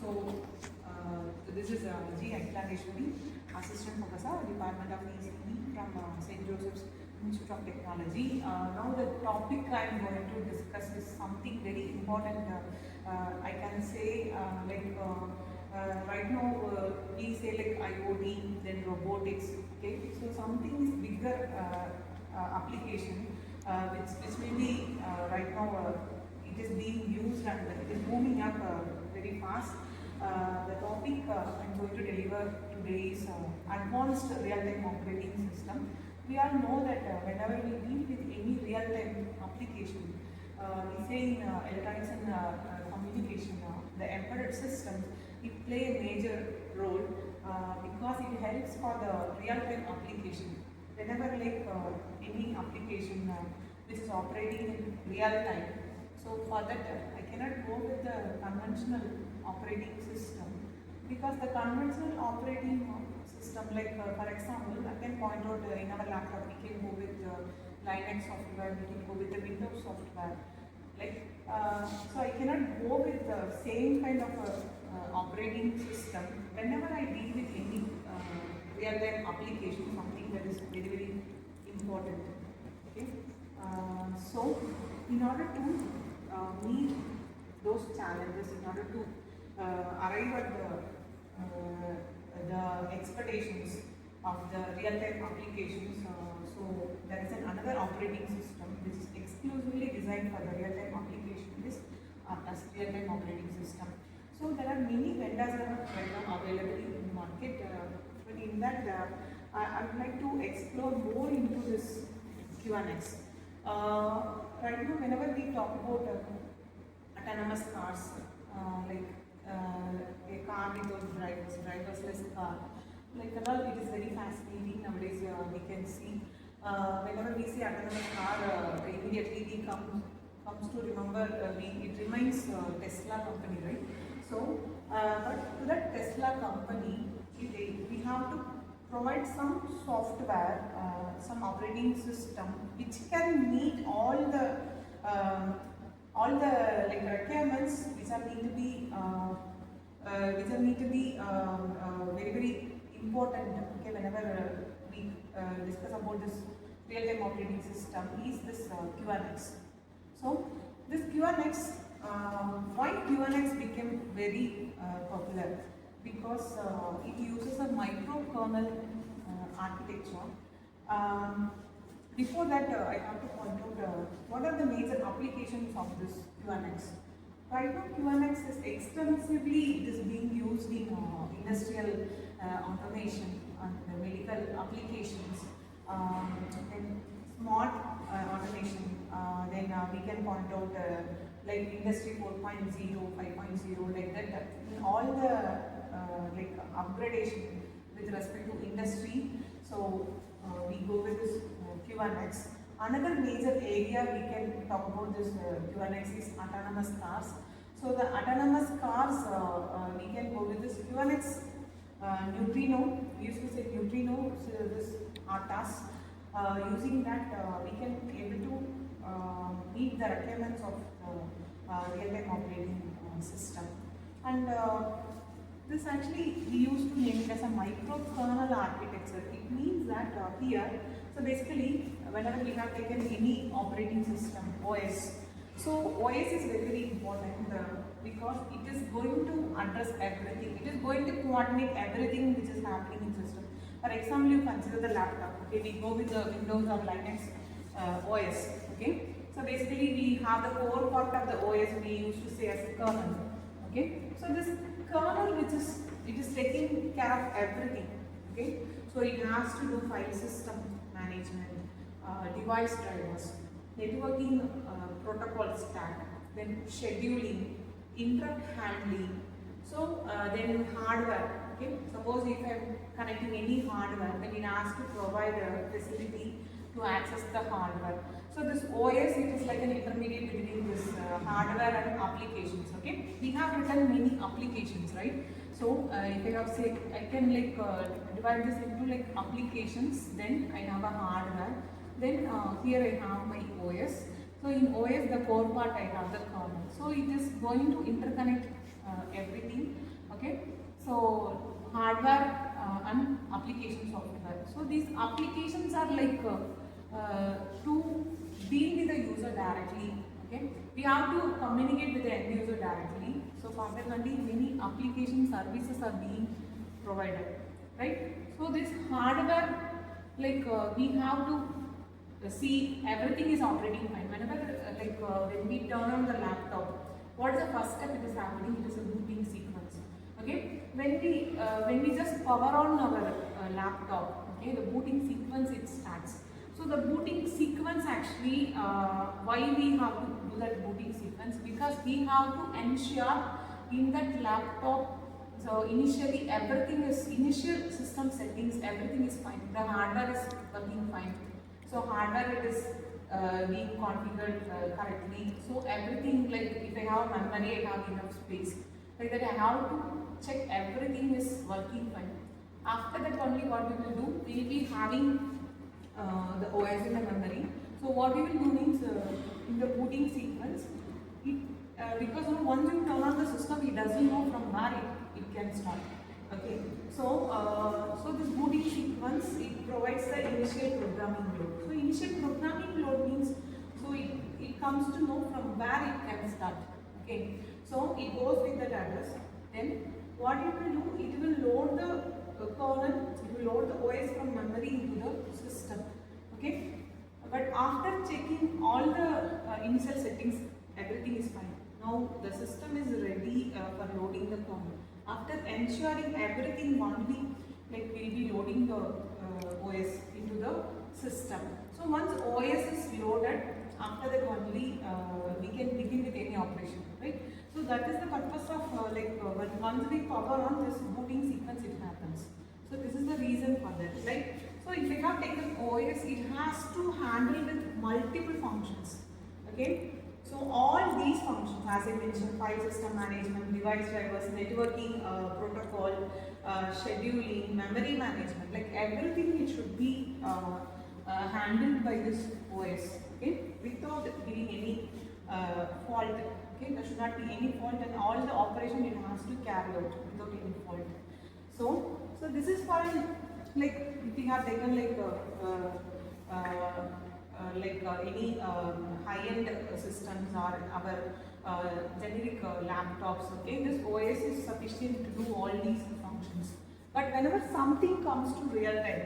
This is G. Akhileshwari, Assistant Professor, Department of ECE from St. Joseph's Institute of Technology. Now the topic I am going to discuss is something very important. I can say right now we say like IoT, then robotics. Okay, so something is bigger application which will be right now it is being used and it is moving up very fast. The topic I'm going to deliver today is advanced real-time operating system. We all know that whenever we deal with any real-time application, we say in electronics and communication, the embedded systems, it play a major role because it helps for the real-time application. Whenever like any application which is operating in real time, so for that I cannot go with the conventional operating system because the conventional operating system, like for example, I can point out in our laptop we can go with Linux software, we can go with the Windows software. So I cannot go with the same kind of operating system whenever I deal with any real-time application, something that is very, very important. Okay, so in order to meet those challenges, in order to arrive at the expectations of the real-time applications, so there is another operating system which is exclusively designed for the real-time application, this as real-time operating system. So there are many vendors right now available in the market, but in that I would like to explore more into this QNX. Right now, whenever we talk about autonomous cars, a car without drivers, driverless car, like it is very fascinating nowadays. We can see whenever we say autonomous car, immediately we comes to remember it reminds Tesla company, right? So, but to that Tesla company, we have to provide some software, some operating system which can meet all the like requirements which are need to be very, very important. Okay, whenever we discuss about this real-time operating system, is this QNX. So this QNX, why QNX became very popular? Because it uses a microkernel architecture. Before that, I have to point out what are the major applications of this QNX. Right now, QNX is extensively being used in industrial automation and medical applications, and smart automation. Then we can point out like Industry 4.0, 5.0, like that. In all the like upgradation with respect to industry, so we go with this QNX. Another major area we can talk about this QNX is autonomous cars. So the autonomous cars, we can go with this QNX Neutrino. We used to say Neutrino, so this ATAS. Using that, we can able to meet the requirements of real-time operating system. And this actually we used to name it as a microkernel architecture. It means that here, so basically whenever we have taken any operating system, OS, so OS is very, very important because it is going to address everything. It is going to coordinate everything which is happening in system. For example, you consider the laptop. Okay, we go with the Windows or Linux OS. Okay, so basically we have the core part of the OS we used to say as kernel. Okay, so this kernel it is taking care of everything. Okay, so it has to do file system management, device drivers, networking protocol stack, then scheduling, interrupt handling. So then hardware. Okay, suppose if I am connecting any hardware, then it has to provide a facility to access the hardware. So this OS, it is like an intermediate between this hardware and applications. Okay, we have written many applications, right? So if I have say, I can like divide this into like applications. Then I have a hardware. Then here I have my OS. So in OS, the core part I have the kernel. So it is going to interconnect everything So hardware and application software. So these applications are like to deal with the user directly. Okay, we have to communicate with the end user directly. So consequently, many application services are being provided, right? So this hardware, like we have to see everything is operating fine. Whenever when we turn on the laptop, what is the first step it is happening? It is a booting sequence. Okay, when we just power on our laptop, okay, the booting sequence it starts. So the booting sequence actually, why we have to do that booting sequence? Because we have to ensure in that laptop. So initially everything is initial system settings, everything is fine. The hardware is working fine. So hardware it is being configured correctly. So everything, like if I have memory, I have enough space. Like that I have to check everything is working fine. After that only what we will do, we will be having the OS in the memory. So what we will do means in the booting sequence, because once you turn on the system, it doesn't know from where it can start. Okay, so this booting sequence it provides the initial programming load. So initial programming load means it comes to know from where it can start. Okay, so it goes with that address. Then what it will do, it will load the kernel, it will load the OS from memory into the system. Okay, but after checking all the initial settings, everything is fine. Now the system is ready for loading the kernel. After ensuring everything only, like we'll be loading the OS into the system. So once OS is loaded, after that only we can begin with any operation, right? So that is the purpose of when once we power on this booting sequence, it happens. So this is the reason for that, right? So if you have taken OS, it has to handle with multiple functions. Okay. So all these functions, as I mentioned, file system management, device drivers, networking, protocol, scheduling, memory management, like everything it should be handled by this OS, okay, without giving any fault. Okay, there should not be any fault, and all the operation it has to carry out without any fault. So this is for like if we have taken any high-end systems or our generic laptops, okay, this OS is sufficient to do all these functions. But whenever something comes to real time,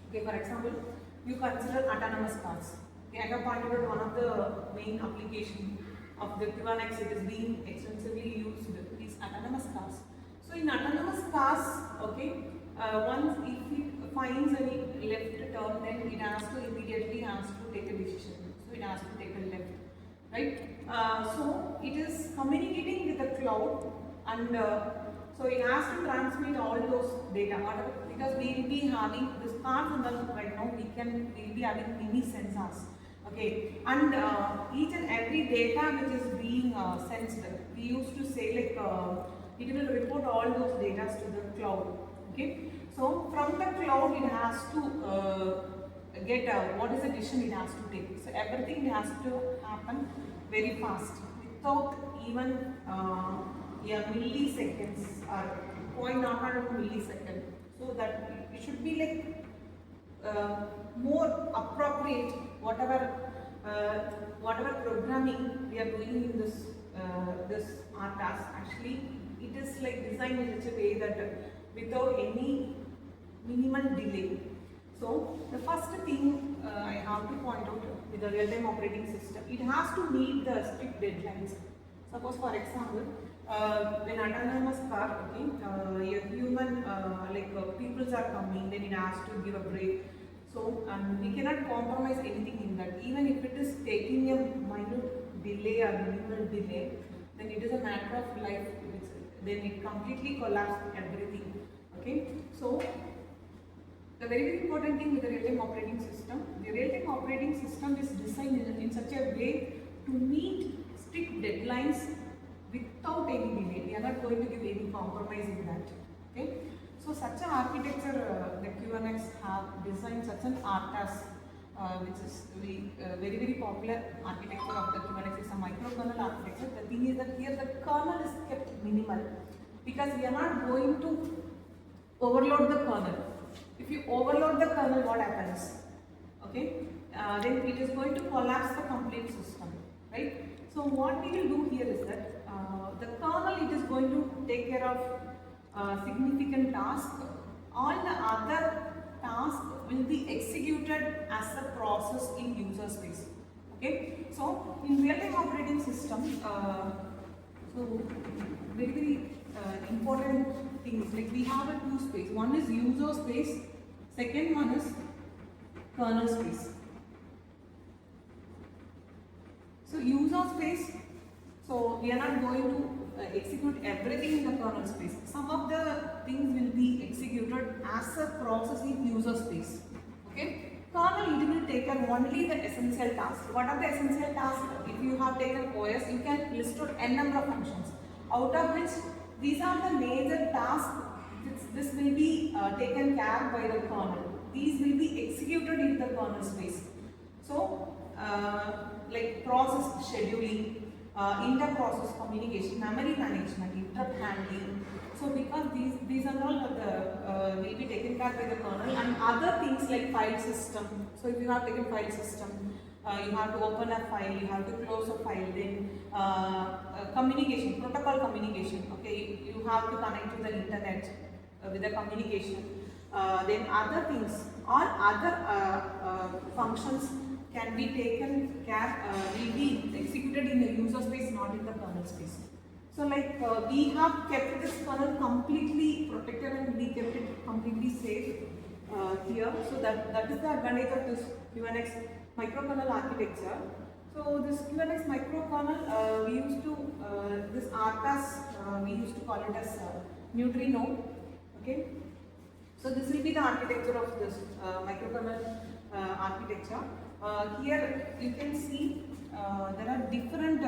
okay, for example, you consider autonomous cars. Okay, I have pointed out one of the main application of the QNX, it is being extensively used, is autonomous cars. So in autonomous cars, okay, once if it finds any left turn, then it has to immediately take a decision. So it has to take a left, right? So it is communicating with the cloud, and so it has to transmit all those data. Because we will be having this cars and right now we will be having many sensors. Okay, and each and every data which is being sensed, we used to say it will report all those data to the cloud. Okay, so from the cloud it has to get what is the decision it has to take. So everything has to happen very fast without even milliseconds or 0.01 millisecond. So that it should be like more appropriate whatever programming we are doing in this RTAS. Actually, it is like designed in such a way that without any minimal delay. So the first thing I have to point out with the real-time operating system, it has to meet the strict deadlines. Suppose for example, when autonomous car, okay, a human peoples are coming, then it has to give a break. So we cannot compromise anything in that. Even if it is taking a minute delay or minimal delay, then it is a matter of life. Then it completely collapses everything. Okay, so the very important thing with the real-time operating system, the real-time operating system is designed in such a way to meet strict deadlines without any delay. We are not going to give any compromise in that. Okay, so such an architecture, the QNX have designed such an RTAS, which is very popular architecture of the QNX is a microkernel architecture. The thing is that here the kernel is kept minimal. because we are not going to overload the kernel. If you overload the kernel, what happens? Okay, then it is going to collapse the complete system, right? So what we will do here is that the kernel, it is going to take care of significant task. All the other tasks will be executed as a process in user space. Okay, so in real-time operating system, so very important things, like we have a two space. One is user space, second one is kernel space. So user space, so we are not going to execute everything in the kernel space. Some of the things will be executed as a process in user space. Okay. Kernel, it will take only the essential tasks. What are the essential tasks? If you have taken OS, you can list out n number of functions, out of which these are the major tasks. This will be taken care by the kernel. These will be executed in the kernel space. So, like process scheduling, inter-process communication, memory management, interrupt handling. So because these are all will be taken care by the kernel, and other things like file system. So if you have taken file system, you have to open a file, you have to close a file, then communication, protocol communication. Okay, you have to connect to the internet with the communication. Then other things or other functions can be taken care, will be executed in the user space, not in the kernel space. So like we have kept this kernel completely protected and we kept it completely safe here. So that is the advantage of this QNX microkernel architecture. So this QNX microkernel, we used to, this RPAS, we used to call it as neutrino. Okay. So this will be the architecture of this microkernel architecture. Here you can see there are different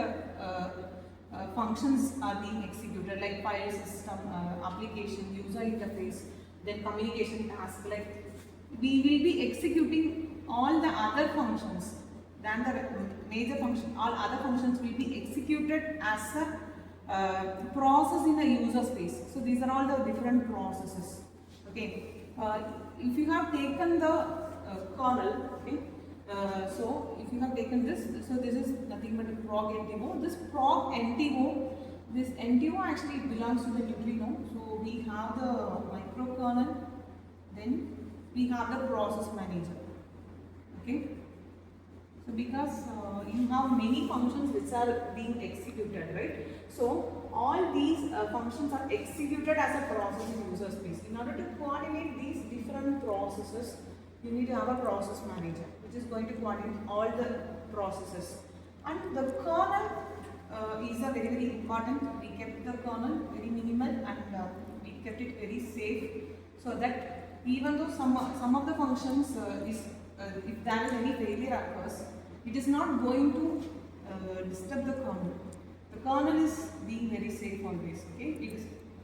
functions are being executed, like file system, application, user interface, then communication task. Like we will be executing all the other functions than the major function. All other functions will be executed as a process in the user space. So these are all the different processes. Okay. If you have taken the kernel, okay. So if you have taken this, so this is nothing but a prog NTO. This prog NTO, this NTO actually belongs to the neutrino. So we have the microkernel, then we have the process manager. Okay. So because you have many functions which are being executed, right? So all these functions are executed as a process in user space. In order to coordinate these different processes, you need to have a process manager, which is going to coordinate all the processes. And the kernel is a very, very important. We kept the kernel very minimal and we kept it very safe, so that even though some of the functions if there is any failure occurs, it is not going to disturb the kernel. The kernel is being very safe always. Okay, it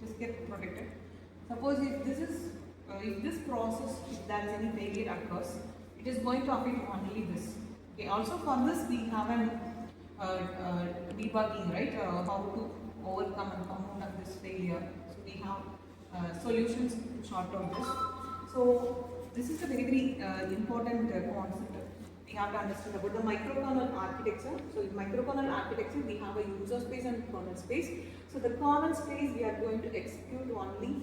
is kept protected. Suppose if this is if this process, if there is any failure occurs, it is going to affect only this. Okay. Also for this we have an debugging, right? How to overcome and come out of this failure. So we have solutions to sort out this. So this is a very, very important concept we have to understand about the microkernel architecture. So in microkernel architecture, we have a user space and kernel space. So the kernel space, we are going to execute only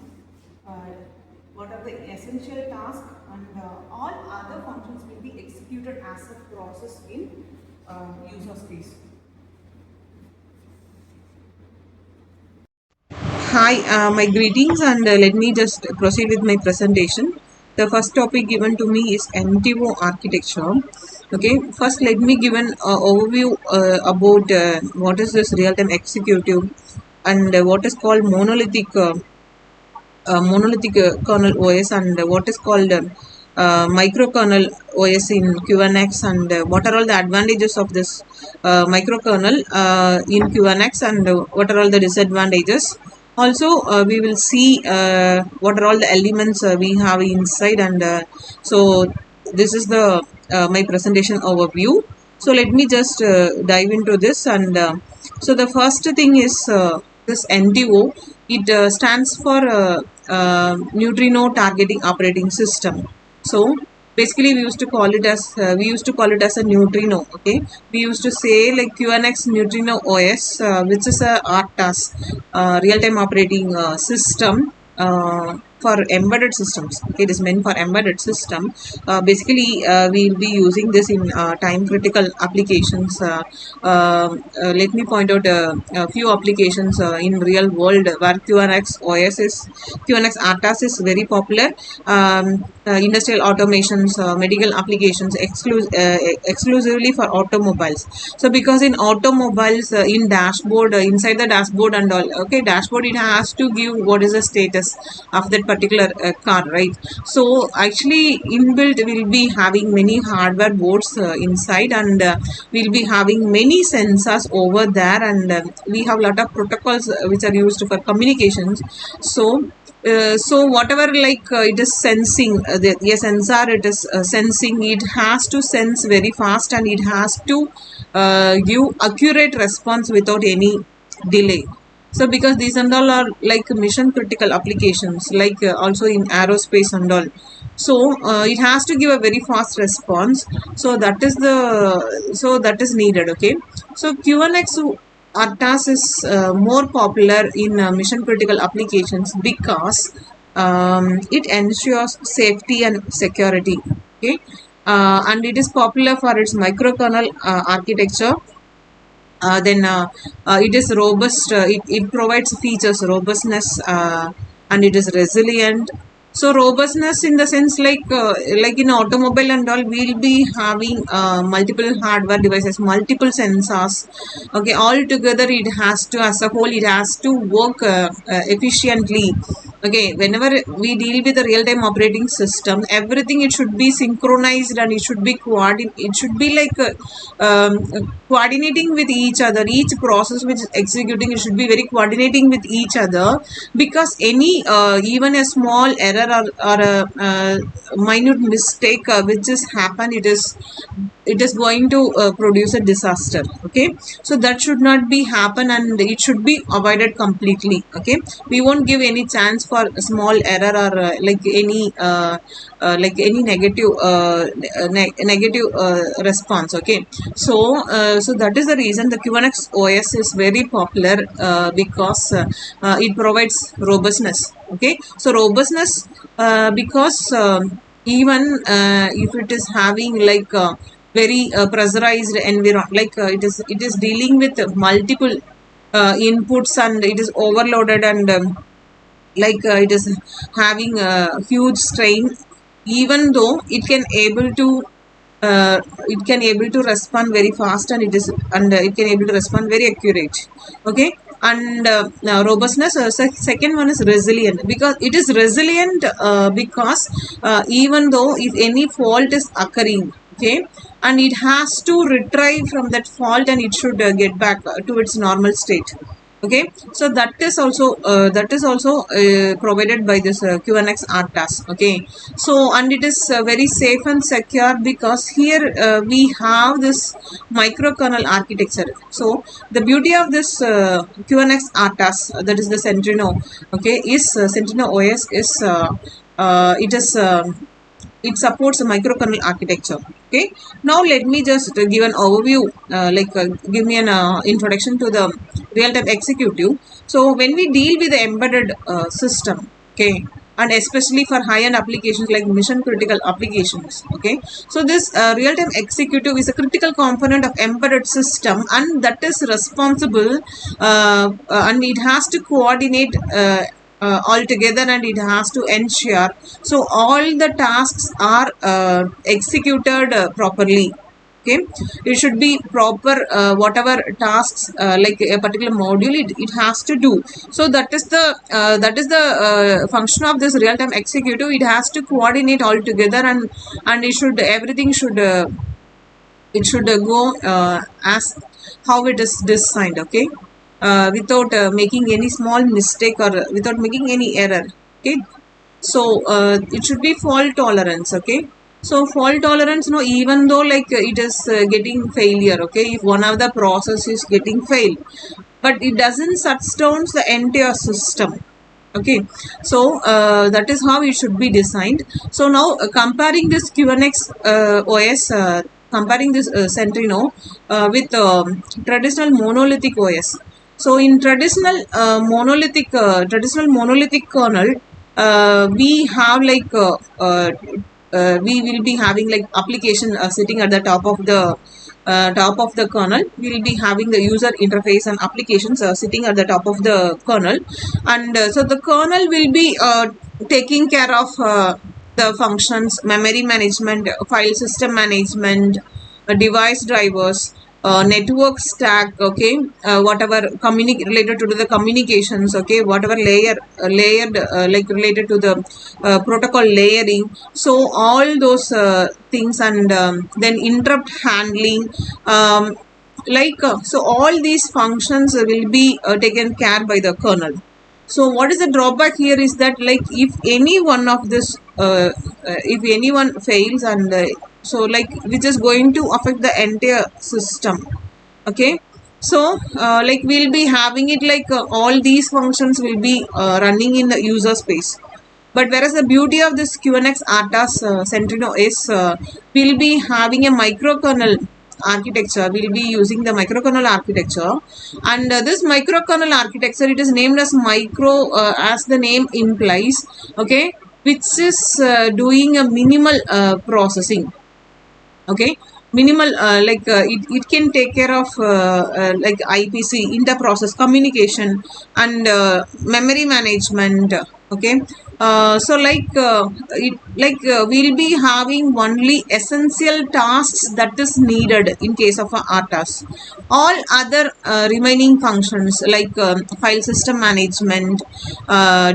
what are the essential tasks, and all other functions will be executed as a process in user space. Hi, my greetings, and let me just proceed with my presentation. The first topic given to me is NTO architecture. Okay, first let me give an overview about what is this real-time executive and what is called monolithic kernel OS, and what is called microkernel OS in QNX, and what are all the advantages of this microkernel in QNX, and what are all the disadvantages. Also, we will see what are all the elements we have inside, and so this is the my presentation overview. So let me just dive into this, and so the first thing is this NTO, it stands for Neutrino Targeting Operating System. So basically we used to call it as a neutrino. Okay, we used to say like QNX Neutrino OS, which is a RTAS, real-time operating system. For embedded systems. Okay, it is meant for embedded system. Basically we will be using this in time critical applications. Let me point out a few applications in real world where QNX RTAS is very popular. Industrial automations, medical applications, exclusively for automobiles. So because in automobiles, in dashboard, inside the dashboard and all, okay, dashboard, it has to give what is the status of that particular car, right? So actually inbuilt will be having many hardware boards inside, and we'll be having many sensors over there, and we have a lot of protocols which are used for communications. So whatever like it is sensing, the sensor, it is sensing, it has to sense very fast, and it has to give accurate response without any delay. So because these and all are like mission critical applications, like also in aerospace and all, so it has to give a very fast response. So that is needed. Okay, so QNX RTAS is more popular in mission critical applications because it ensures safety and security. Okay, and it is popular for its microkernel architecture. Then it is robust. It provides features robustness, and it is resilient. So robustness in the sense like in automobile and all, we'll be having multiple hardware devices, multiple sensors. Okay, all together it has to, as a whole, it has to work efficiently. Okay, whenever we deal with a real-time operating system, everything, it should be synchronized, and it should be like coordinating with each other. Each process which is executing, it should be very coordinating with each other, because any even a small error or a minute mistake which is happen, it is going to produce a disaster. Okay, so that should not be happen, and it should be avoided completely. Okay, we won't give any chance for a small error or like any negative response. Okay, so that is the reason the QNX OS is very popular, because it provides robustness. Okay, so robustness because even if it is having like very pressurized environment, like it is dealing with multiple inputs, and it is overloaded, and it is having a huge strain, even though it can able to respond very fast, and it can able to respond very accurate. Okay, and now robustness, second one is resilient, because it is resilient because even though if any fault is occurring, okay, and it has to retrieve from that fault, and it should get back to its normal state. Okay, so that is also provided by this QNX RTAS. Okay, so and it is very safe and secure, because here we have this microkernel architecture. So the beauty of this QNX RTAS, that is the Centrino, okay, is Centrino OS is it supports a microkernel architecture. Okay, now let me just give an overview, give me an introduction to the real-time executive. So when we deal with the embedded system, okay, and especially for high-end applications like mission critical applications, okay, so this real-time executive is a critical component of embedded system, and that is responsible and it has to coordinate all together, and it has to ensure so all the tasks are executed properly. Okay, it should be proper, whatever tasks like a particular module, it has to do. So that is the function of this real-time executive. It has to coordinate all together, and it should, everything should it should go as how it is designed. Okay, without making any small mistake, or without making any error. Okay, so it should be fault tolerance. Okay, so fault tolerance, no, even though like it is getting failure. Okay, if one of the process is getting failed, but it doesn't shut down the entire system. Okay, so that is how it should be designed. So now comparing this QNX OS, comparing this Centrino with traditional monolithic OS. So in traditional monolithic kernel, we have like we will be having like application sitting at the top of the kernel. We will be having the user interface and applications sitting at the top of the kernel, and so the kernel will be taking care of the functions, memory management, file system management, device drivers, network stack, okay, whatever related to the communications, okay, whatever layered like related to the protocol layering. So all those things, and then interrupt handling, so all these functions will be taken care by the kernel. So what is the drawback here is that like if any one of this if anyone fails, and so like which is going to affect the entire system. Okay, so like we'll be having it like all these functions will be running in the user space. But whereas the beauty of this QNX RTOS Centrino is we'll be having a microkernel architecture. We'll be using the microkernel architecture, and this microkernel architecture, it is named as micro as the name implies, okay, which is doing a minimal processing. Okay, minimal it can take care of like IPC, inter-process communication, and memory management. Okay, so we'll be having only essential tasks that is needed in case of a RTOS. All other remaining functions like file system management,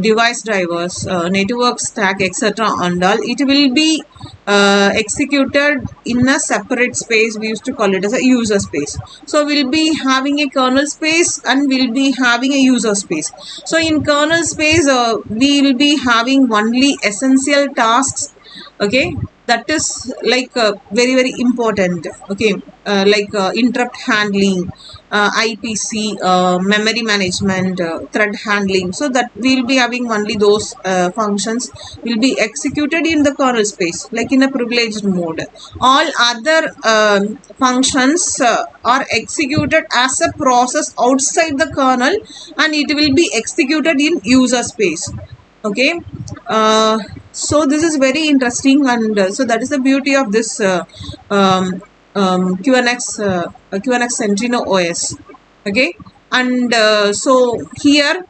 device drivers, network stack, etc., and all, it will be executed in a separate space. We used to call it as a user space. So we'll be having a kernel space and we'll be having a user space. So in kernel space, we will be having only essential tasks. Okay, that is like very important. Okay, interrupt handling, IPC, memory management, thread handling. So that we'll be having only those functions will be executed in the kernel space, like in a privileged mode. All other functions are executed as a process outside the kernel, and it will be executed in user space. Okay, so this is very interesting, and so that is the beauty of this QNX Centrino OS. Okay, and so here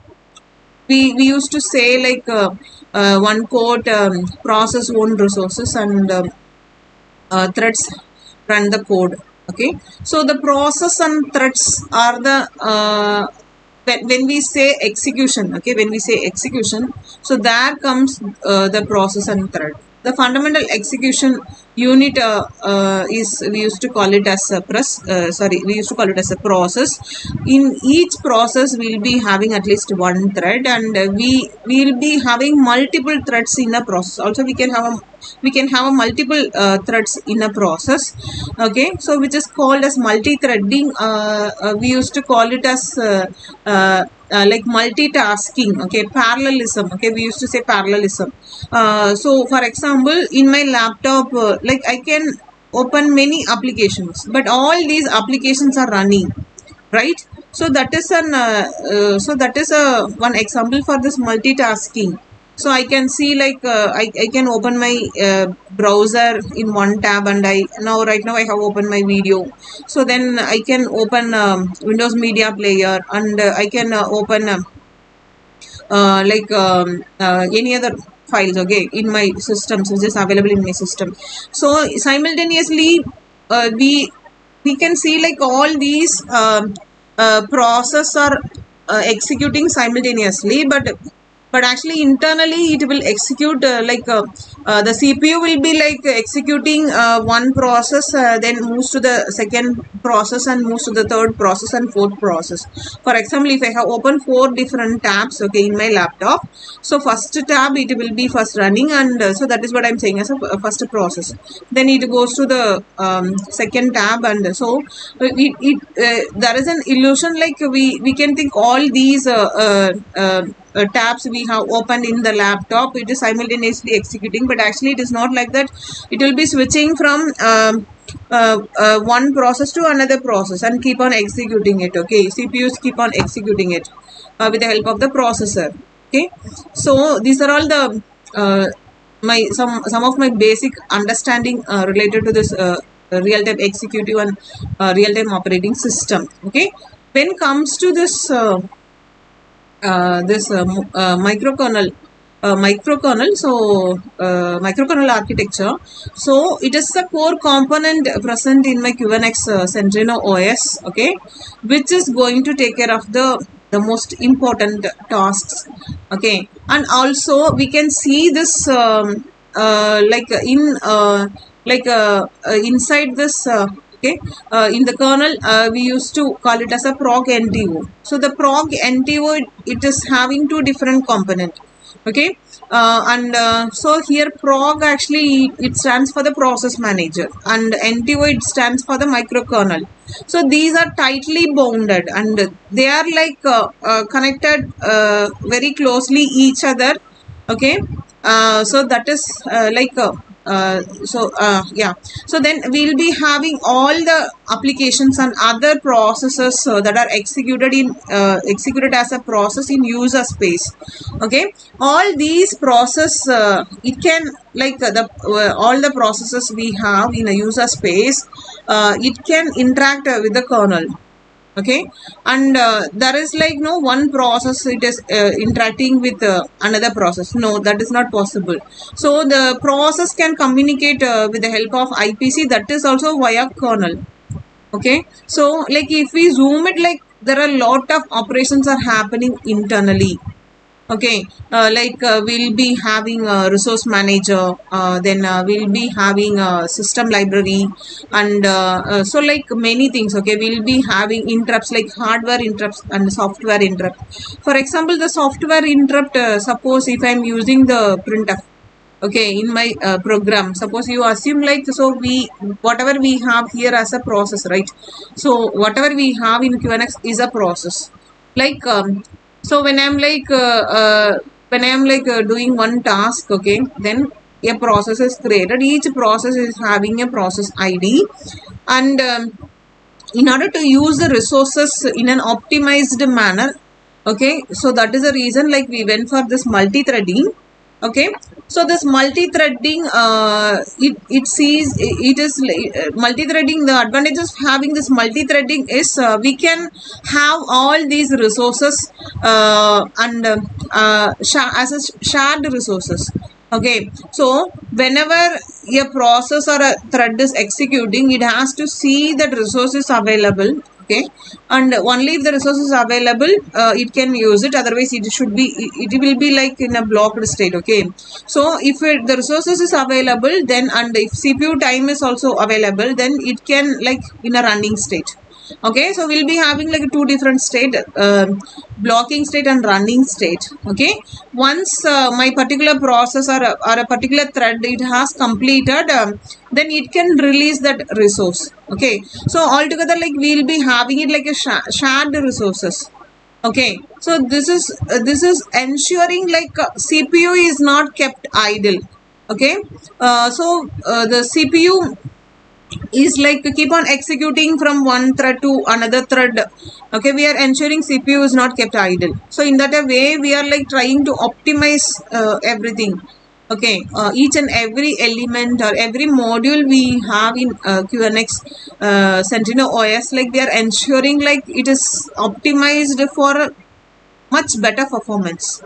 we used to say like one quote, process own resources and threads run the code. Okay, so the process and threads are the when we say execution. Okay, when we say execution, so there comes the process and thread. The fundamental execution unit is, we used to call it as a process. In each process we'll be having at least one thread, and we will be having multiple threads in a process. Also we can have a multiple threads in a process. Okay, so which is called as multi-threading. We used to call it as like multitasking. Okay, parallelism. Okay, we used to say parallelism. So for example, in my laptop, like I can open many applications, but all these applications are running, right? So that is a one example for this multitasking. So I can see like I can open my browser in one tab, and right now I have opened my video. So then I can open Windows Media Player, and I can open any other files, okay, in my systems, which is available in my system. So simultaneously we can see like all these process are executing simultaneously, but actually internally it will execute the CPU will be like executing one process, then moves to the second process and moves to the third process and fourth process. For example, if I have opened 4 different tabs, okay, in my laptop, so first tab it will be first running, and so that is what I'm saying as a first process. Then it goes to the second tab, and so there is an illusion like we can think all these tabs we have opened in the laptop, it is simultaneously executing, but actually it is not like that. It will be switching from one process to another process and keep on executing it. Okay, CPUs keep on executing it with the help of the processor. Okay, so these are all the some of my basic understanding related to this real-time executive and real-time operating system. Okay, when comes to this microkernel microkernel architecture, so it is a core component present in my QNX Centrino OS, okay, which is going to take care of the most important tasks, okay. And also we can see this inside this okay, in the kernel we used to call it as a prog NTO. So the prog NTO, it is having 2 different components, okay. So here prog actually it stands for the process manager, and NTO it stands for the microkernel. So these are tightly bounded and they are like connected very closely each other, okay. So that is yeah, so then we'll be having all the applications and other processes that are executed as a process in user space, okay. All these process it can like all the processes we have in a user space, it can interact with the kernel, okay. And there is like no one process it is interacting with another process. No, that is not possible. So the process can communicate with the help of IPC, that is also via kernel, okay. So like if we zoom it, like there are a lot of operations are happening internally, okay. We'll be having a resource manager, then we'll be having a system library, and so like many things, okay. We'll be having interrupts like hardware interrupts and software interrupt. For example, the software interrupt, suppose if I'm using the printf, okay, in my program, suppose you assume like, so we whatever we have here as a process, right? So whatever we have in QNX is a process, like so when I'm doing one task, okay, then a process is created. Each process is having a process ID, and in order to use the resources in an optimized manner, okay, so that is the reason like we went for this multi-threading, okay. So this multi-threading it sees it is multi-threading. The advantages of having this multi-threading is we can have all these resources and as a shared resources, okay. So whenever a process or a thread is executing, it has to see that resource is available, okay, and only if the resource is available it can use it, otherwise it will be like in a blocked state, okay. So if the resources is available, then and if CPU time is also available, then it can like in a running state, okay. So we'll be having like 2 different state, blocking state and running state, okay. Once my particular process or a particular thread it has completed, then it can release that resource, okay. So altogether like we'll be having it like a shared resources, okay. So this is ensuring like CPU is not kept idle, okay. The CPU is like keep on executing from one thread to another thread, okay. We are ensuring CPU is not kept idle. So in that way we are like trying to optimize everything, okay. Each and every element or every module we have in QNX Centrino OS, like we are ensuring like it is optimized for much better performance,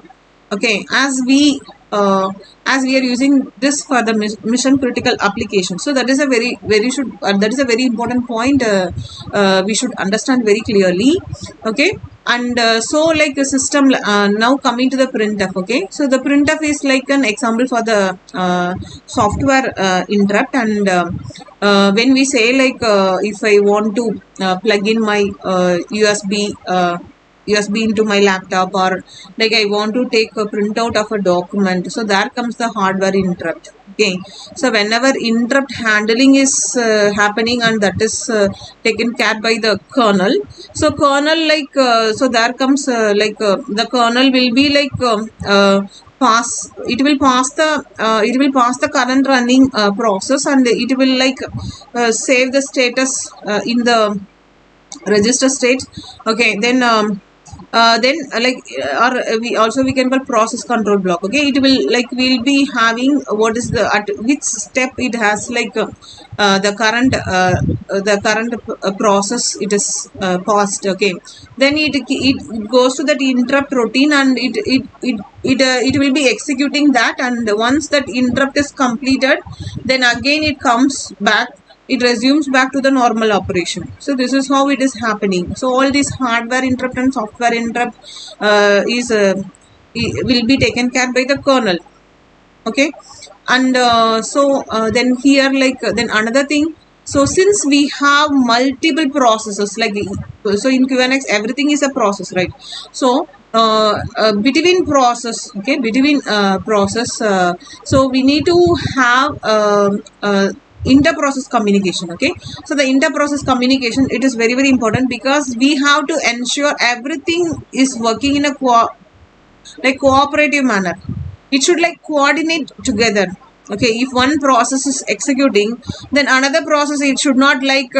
okay. As we as we are using this for the mission critical application. So that is a very important point. We should understand very clearly. Okay. And so like a system, now coming to the printf. Okay, so the printf is like an example for the software interrupt. And when we say like if I want to plug in my USB into my laptop, or like I want to take a printout of a document, so there comes the hardware interrupt. Okay, so whenever interrupt handling is happening, and that is taken care by the kernel, so kernel like so there comes the kernel will be like it will pass the current running process, and it will like save the status in the register state. Okay, we can call process control block. Okay, it will like we'll be having what is the at which step it has like the current process it is passed. Okay, then it goes to that interrupt routine, and it will be executing that, and once that interrupt is completed, then again it comes back, it resumes back to the normal operation. So this is how it is happening. So all this hardware interrupt and software interrupt will be taken care by the kernel. Okay, and then here like then another thing. So since we have multiple processes, like so in QNX everything is a process, right? So between process, okay, between process, so we need to have inter-process communication. Okay, so the inter-process communication, it is very important, because we have to ensure everything is working in a cooperative manner. It should like coordinate together. Okay, if one process is executing, then another process, it should not like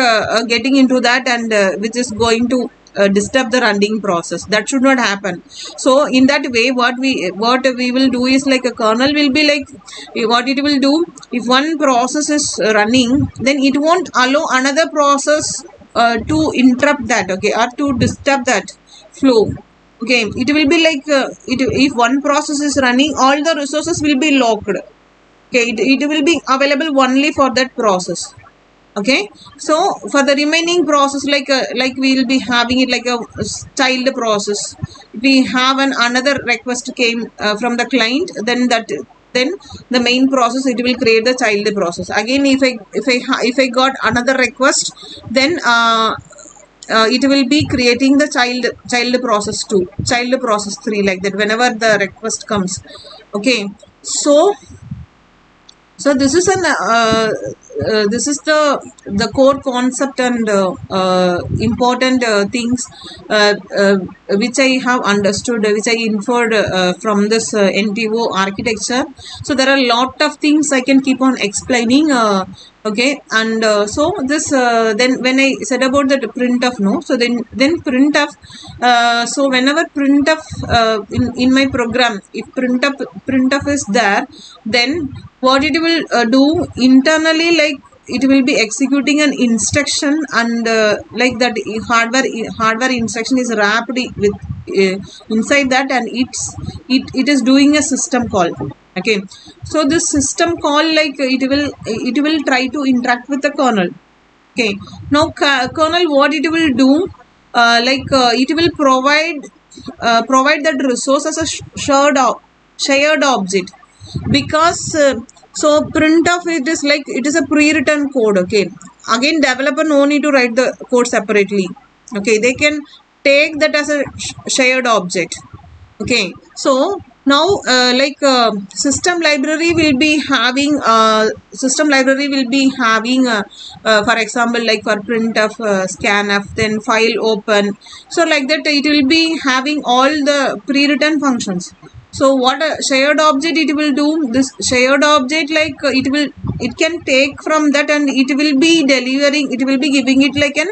getting into that, and which is going to disturb the running process. That should not happen. So in that way, what we will do is like a kernel will be like, what it will do, if one process is running, then it won't allow another process to interrupt that, okay, or to disturb that flow. Okay, it will be like if one process is running, all the resources will be locked. Okay, it will be available only for that process. Okay, so for the remaining process, like we will be having it like a child process. We have another request came from the client, then the main process, it will create the child process. Again, if I got another request, then it will be creating the child process 2, child process 3, like that whenever the request comes. Okay, so this is this is the core concept and important things which I have understood, which I inferred from this NTO architecture. So there are a lot of things I can keep on explaining. Okay, and so this then when I said about the printf, no, so then printf, so whenever printf in my program, if printf is there, then what it will do internally, like it will be executing an instruction, and like that hardware instruction is wrapped with inside that, and it is doing a system call. Okay, so this system call, like it will try to interact with the kernel. Okay, now kernel, what it will do, it will provide that resource as a shared object, because so printf, it is like it is a pre-written code. Okay, again developer no need to write the code separately. Okay, they can take that as a shared object. Okay, so now system library will be having for example, like for printf, scanf, then file open. So like that it will be having all the pre-written functions. So what a shared object it will do, this shared object, like it can take from that, and it will be giving it like an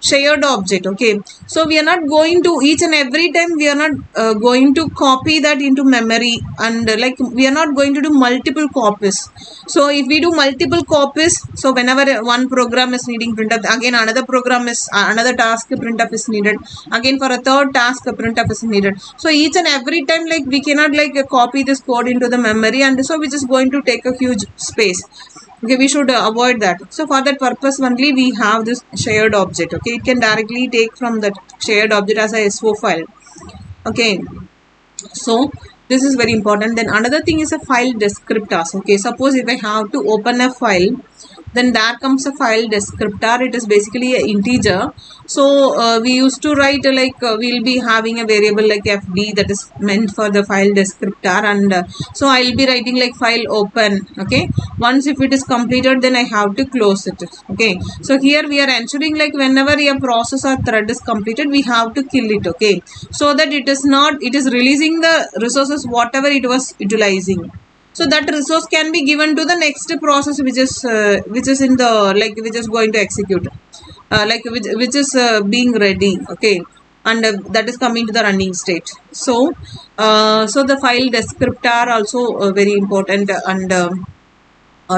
shared object. Okay, so we are not going to each and every time we are not going to copy that into memory, and like we are not going to do multiple copies. So if we do multiple copies, so whenever one program is needing printf, again another program is another task printf is needed, again for a third task printf is needed. So each and every time, like we cannot like copy this code into the memory, and so which is going to take a huge space. Okay, we should avoid that. So for that purpose only we have this shared object. Okay, it can directly take from that shared object as a SO file. Okay, so this is very important. Then another thing is a file descriptors. Okay, suppose if I have to open a file, then there comes a file descriptor. It is basically an integer. So we used to write we'll be having a variable like fd that is meant for the file descriptor, and so I'll be writing like file open. Okay, once if it is completed, then I have to close it. Okay, so here we are ensuring like whenever a process or thread is completed, we have to kill it. Okay, so that it is releasing the resources whatever it was utilizing. So that resource can be given to the next process which is in the which is going to execute, which is being ready. Okay, and that is coming to the running state. So so the file descriptor also very important. And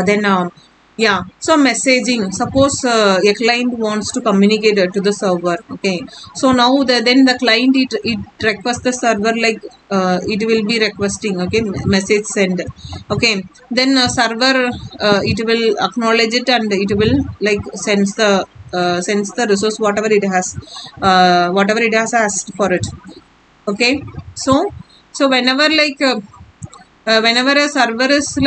then yeah, so messaging, suppose a client wants to communicate to the server. Okay, so now then the client it requests the server like it will be requesting. Okay, message send. Okay, then server it will acknowledge it, and it will like sends the resource whatever it has asked for it. Okay, so whenever whenever a server is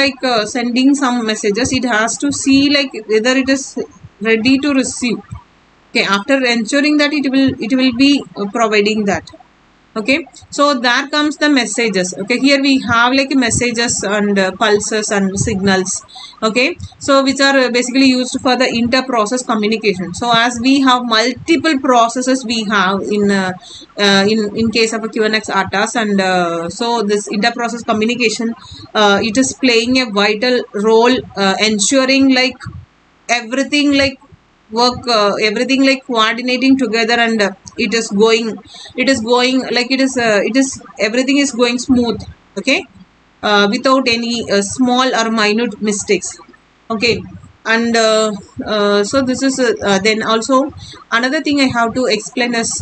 sending some messages, it has to see like whether it is ready to receive. Okay, after ensuring that it will be providing that. Okay, so there comes the messages. Okay, here we have like messages and pulses and signals. Okay, so which are basically used for the inter-process communication. So as we have multiple processes we have in case of a QNX RTOS, and so this inter-process communication it is playing a vital role, ensuring like everything like work everything like coordinating together, and it is going like it is everything is going smooth. Okay, without any small or minute mistakes. Okay, and so this is then also another thing I have to explain is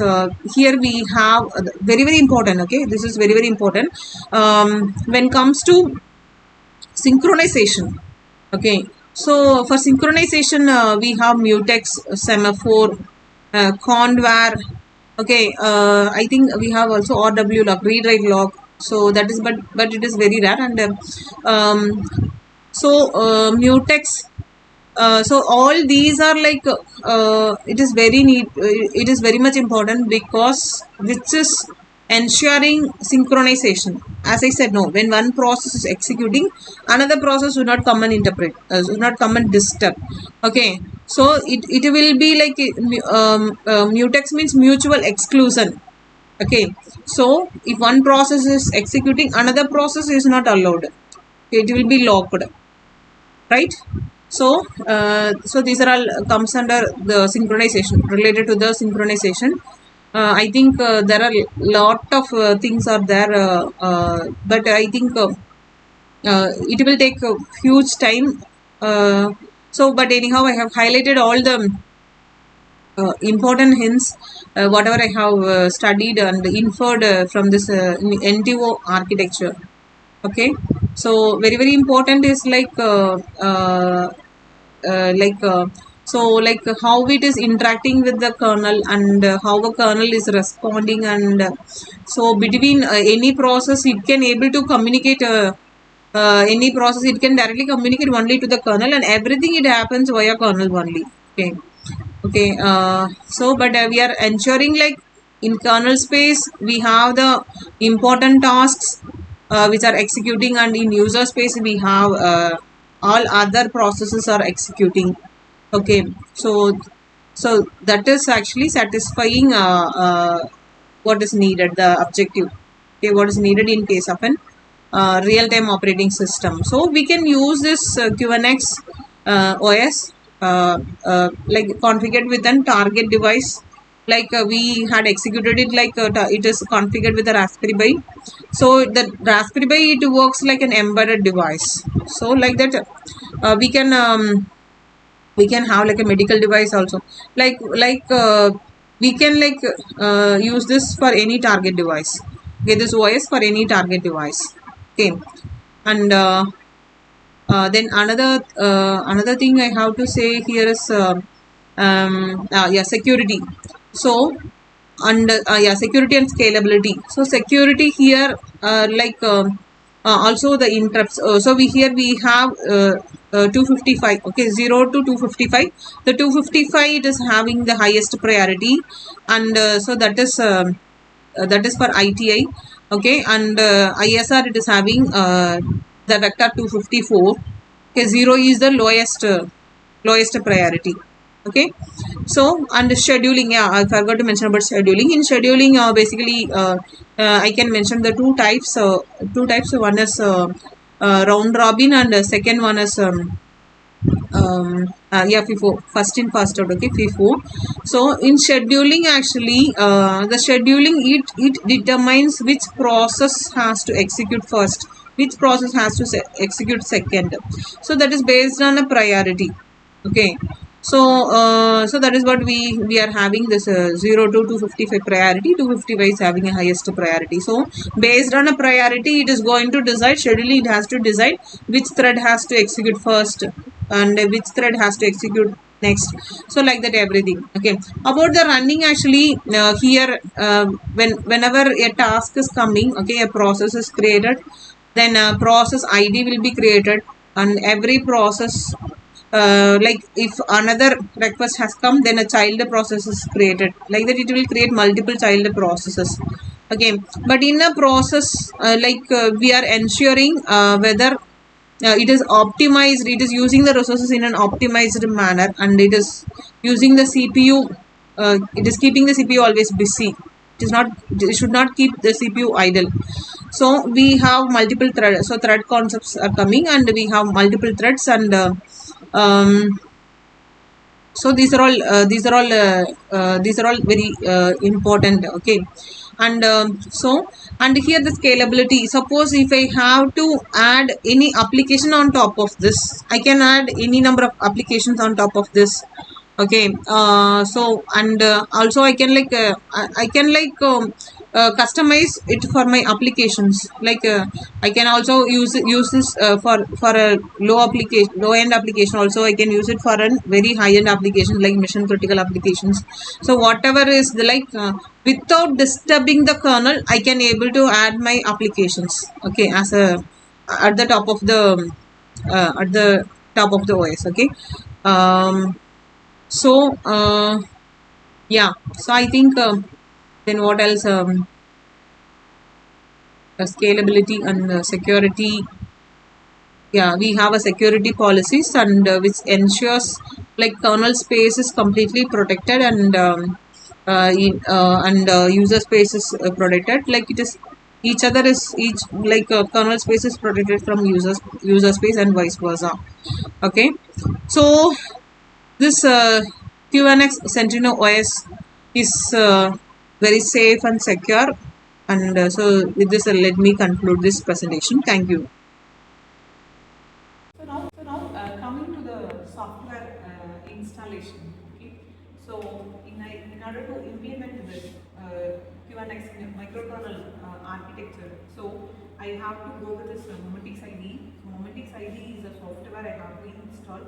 here we have very important. Okay, this is very important when comes to synchronization. Okay, so for synchronization we have mutex, semaphore, convar. Okay, I think we have also RW log, read write log. So that is but it is very rare. And mutex. So all these are like it is it is very much important, because which is ensuring synchronization. As I said, no, when one process is executing, another process will not come and interpret, will not come and disturb. Okay, so it will be like mutex means mutual exclusion. Okay, so if one process is executing, another process is not allowed. It will be locked, right? So so these are all comes under the synchronization, related to the synchronization. I think there are lot of things are there, but I think it will take a huge time. So but anyhow, I have highlighted all the important hints, whatever I have studied and inferred from this NTO architecture. Okay, so very important is like how it is interacting with the kernel, and how a kernel is responding, and so between any process it can able to communicate any process, it can directly communicate only to the kernel, and everything it happens via kernel only. Okay, so but we are ensuring like in kernel space we have the important tasks which are executing, and in user space we have all other processes are executing. Okay, so that is actually satisfying what is needed, the objective. Okay, what is needed in case of an real-time operating system. So we can use this QNX OS like configured with a target device, like we had executed it like it is configured with a Raspberry Pi. So the Raspberry Pi, it works like an embedded device. So like that, we can have like a medical device also, like we can use this for any target device. Okay, this OS for any target device. Okay, and then another thing I have to say here is yeah, security. So, and yeah, security and scalability. So security here, also the interrupts. So we have 255. Okay, 0 to 255. The 255, it is having the highest priority, and so that is for ITI. Okay, and ISR, it is having the vector 254. Okay, 0 is the lowest priority. Okay, so and scheduling, yeah, I forgot to mention about scheduling. In scheduling, basically I can mention the two types. One is round robin, and second one is yeah, FIFO, first in first out. Okay, FIFO. So in scheduling, actually the scheduling, it determines which process has to execute first, which process has to execute second. So that is based on a priority. Okay, so so that is what we are having, this 0 to 255 priority. 255 is having a highest priority. So based on a priority, it is going to decide, schedule, it has to decide which thread has to execute first and which thread has to execute next. So like that, everything. Okay, about the running, actually here whenever a task is coming, okay, a process is created, then a process ID will be created, and every process, like if another request has come, then a child process is created. Like that, it will create multiple child processes. Okay, but in a process, we are ensuring whether it is optimized, it is using the resources in an optimized manner, and it is using the CPU, it is keeping the CPU always busy. It is not, it should not keep the CPU idle. So we have multiple threads, so thread concepts are coming, and we have multiple threads, and um, so these are all very important. Okay, and so, and here the scalability. Suppose if I have to add any application on top of this, I can add any number of applications on top of this. Okay, so, and also I can I can customize it for my applications. Like I can also use this for a low end application. Also I can use it for a very high end application, like mission critical applications. So whatever is the without disturbing the kernel, I can able to add my applications. Okay, as a at the top of the OS. Okay, so yeah, so I think then what else, scalability and security. Yeah, we have a security policies, and which ensures like kernel space is completely protected, and user space is protected. Like it is each other is each, kernel space is protected from user space, and vice versa. Okay, so this QNX Centrino OS is very safe and secure. And so with this, let me conclude this presentation. Thank you. So now coming to the software installation. Okay. So in order to implement this QNX microkernel architecture, so I have to go with this Momentix IDE. So Momentix IDE is a software I have to install.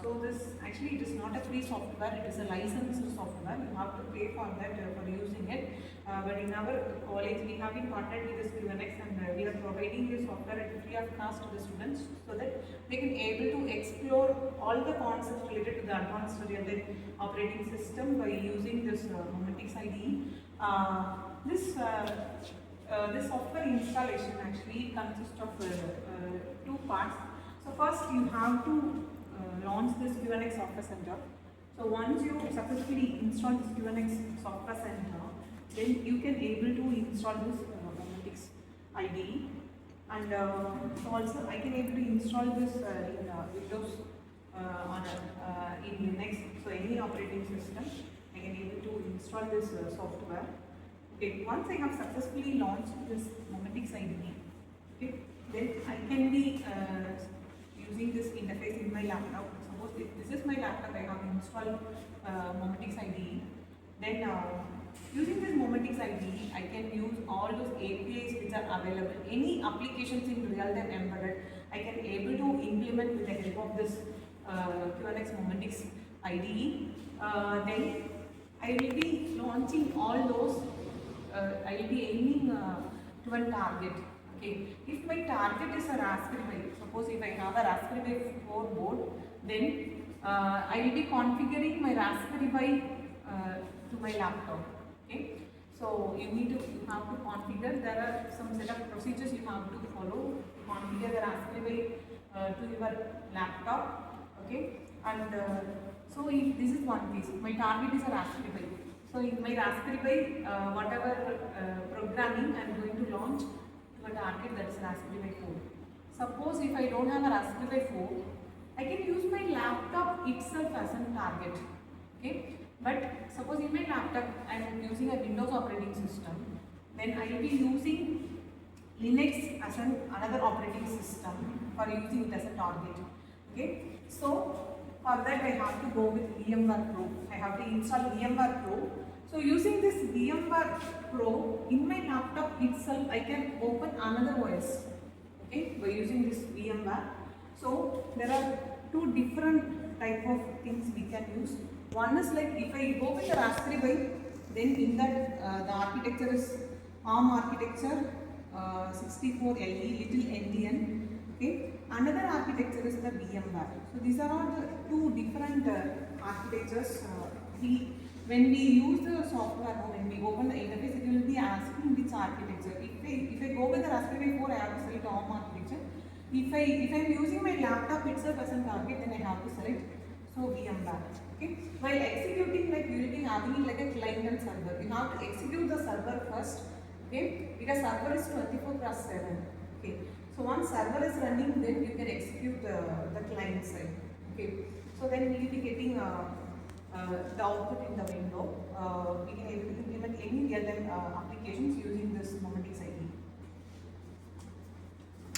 So this actually, it is not a free software, it is a licensed software. You have to pay for that for using it. But in our college, we have been partnered with this QNX, and we are providing this software at free of cost to the students, so that they can able to explore all the concepts related to the advanced real-time operating system by using this Momentix IDE. This software installation actually consists of two parts. So first, you have to launch this QNX Software Center. So once you successfully install this QNX Software Center, then you can able to install this Momentix IDE, and so also I can able to install this in Windows in Linux, so any operating system, I can able to install this software. Okay, once I have successfully launched this Momentics IDE, okay, then I can be using this interface in my laptop. Suppose if this is my laptop, I have installed Momentics IDE. Then using this Momentics IDE, I can use all those APIs which are available. Any applications in real-time embedded, I can able to implement with the help of this QNX Momentics IDE. Then I will be launching all those. I will be aiming to a target. Okay. If my target is a Raspberry Pi, suppose if I have a Raspberry Pi 4 board, then I will be configuring my Raspberry Pi to my laptop. Okay. So you have to configure. There are some set of procedures you have to follow to configure the Raspberry Pi to your laptop. Okay. And so if this is one piece, my target is a Raspberry Pi. So in my Raspberry Pi, whatever programming I am going to launch to a target, that is Raspberry Pi 4. Suppose if I don't have a Raspberry Pi 4, I can use my laptop itself as a target. Okay. But suppose in my laptop I am using a Windows operating system, then I will be using Linux as another operating system for using it as a target. Okay. So for that I have to go with VMware Pro. I have to install VMware Pro. So using this VMware Pro in my laptop itself, I can open another OS. Okay, by using this VMware. So there are two different type of things we can use. One is like if I go with the Raspberry Pi, then in that the architecture is ARM architecture, 64LE, little NDN. Okay. Another architecture is the VMware. So these are all the two different architectures. When we use the software, or when we open the interface, it will be asking which architecture. If I go with the Raspberry Pi 4, I have to select ARM architecture. If I am using my laptop itself as a target, then I have to select VMware. Okay. While executing, like we will be having it like a client and server. You have to execute the server first. Okay, because server is 24/7. Okay. So once server is running, then you can execute the client side. Okay. So then we will be getting the output in the window. We can able to implement any real-time applications using this Momentics IDE.